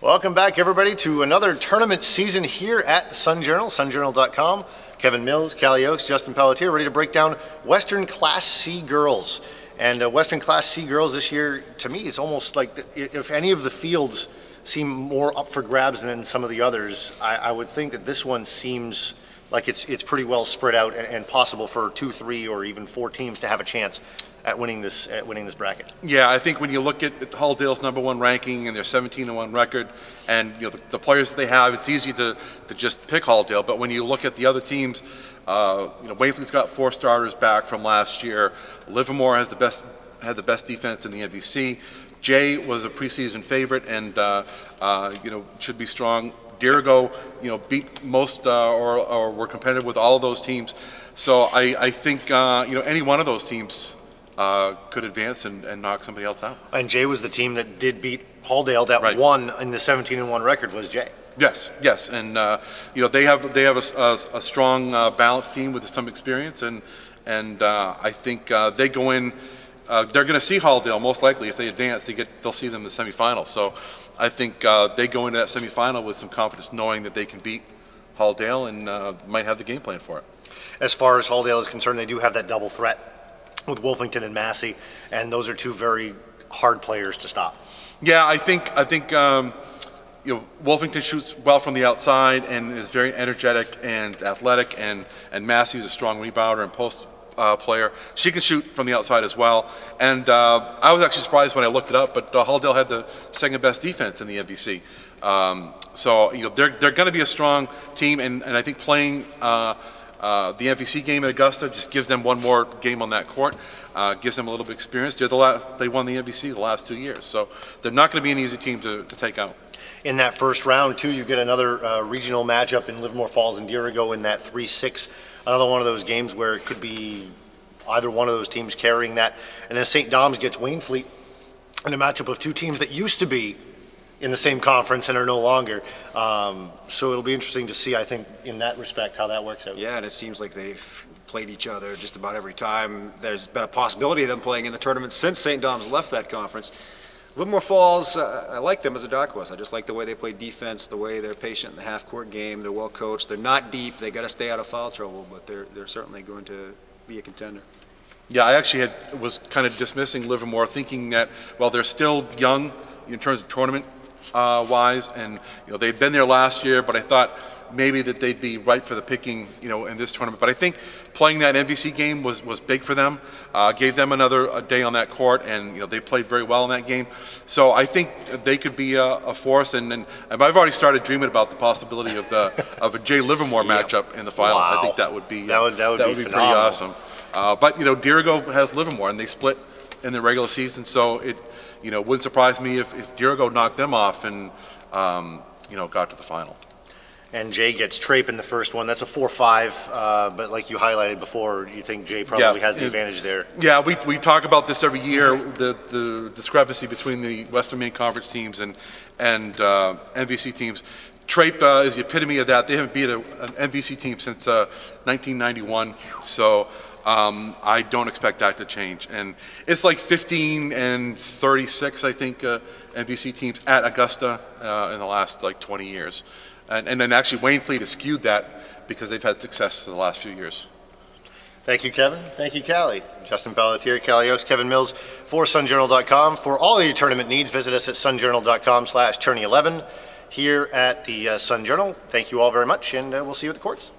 Welcome back, everybody, to another tournament season here at the Sun Journal, sunjournal.com. Kevin Mills, Kalle, Justin Pelletier, ready to break down Western Class C girls. And Western Class C girls this year, to me, it's almost like if any of the fields seem more up for grabs than some of the others, I would think that this one seems like it's pretty well spread out and possible for 2, 3, or even 4 teams to have a chance at winning this bracket. Yeah, I think when you look at Halldale's #1 ranking and their 17-1 record, and the players that they have, it's easy to just pick Halldale. But when you look at the other teams, Waverly's got 4 starters back from last year. Livermore had the best defense in the MVC. Jay was a preseason favorite and should be strong. Dirigo, beat most or were competitive with all of those teams. So I think any one of those teams could advance and knock somebody else out. And Jay was the team that did beat Halldale. That won in the 17-1 record was Jay. Yes, and they have a strong balanced team with some experience, and I think they go in. They're going to see Halldale most likely if they advance. They'll see them in the semifinal. So I think they go into that semifinal with some confidence, knowing that they can beat Halldale and might have the game plan for it. As far as Halldale is concerned, they do have that double threat with Wolfington and Massey, and those are 2 very hard players to stop. Yeah, I think Wolfington shoots well from the outside and is very energetic and athletic, and Massey's a strong rebounder and post player. She can shoot from the outside as well. And I was actually surprised when I looked it up, but Halldale had the 2nd best defense in the MVC. So they're going to be a strong team, and I think playing the MVC game at Augusta just gives them one more game on that court, gives them a little bit of experience. They won the MVC the last 2 years, so they're not going to be an easy team to take out. In that first round, too, you get another regional matchup in Livermore Falls and Dirigo in that 3-6. Another one of those games where it could be either one of those teams carrying that. And then St. Dom's gets Waynfleet in a matchup of 2 teams that used to be in the same conference and are no longer. So it'll be interesting to see, I think, in that respect, how that works out. Yeah, and it seems like they've played each other just about every time. There's been a possibility of them playing in the tournament since St. Dom's left that conference. Livermore Falls, I like them as a dark horse. I just like the way they play defense, the way they're patient in the half-court game. They're well coached. They're not deep. They got to stay out of foul trouble, but they're certainly going to be a contender. Yeah, I actually was kind of dismissing Livermore, thinking that, well, they're still young in terms of tournament wise, and they'd been there last year, but I thought maybe that they'd be right for the picking, in this tournament. But I think playing that MVC game was big for them, gave them another day on that court, and they played very well in that game. So I think they could be a force, and I've already started dreaming about the possibility of a Jay Livermore matchup in the final. Wow. I think that would be that would be pretty awesome. But Dirigo has Livermore, and they split in the regular season, so it wouldn't surprise me if Dirigo knocked them off and got to the final. And Jay gets Trape in the first one. That's a 4-5, but like you highlighted before, you think Jay probably has the advantage there. Yeah, we talk about this every year, the discrepancy between the Western Maine Conference teams and MVC teams. Trape is the epitome of that. They haven't beat an MVC team since 1991, so I don't expect that to change. And it's like 15 and 36, I think, MVC teams at Augusta in the last 20 years. And then actually Waynfleet has skewed that because they've had success in the last few years. Thank you, Kevin. Thank you, Kalle. Justin Pelletier, Kalle, Kevin Mills for sunjournal.com. For all your tournament needs, visit us at sunjournal.com/tourney11 here at the Sun Journal. Thank you all very much, and we'll see you at the courts.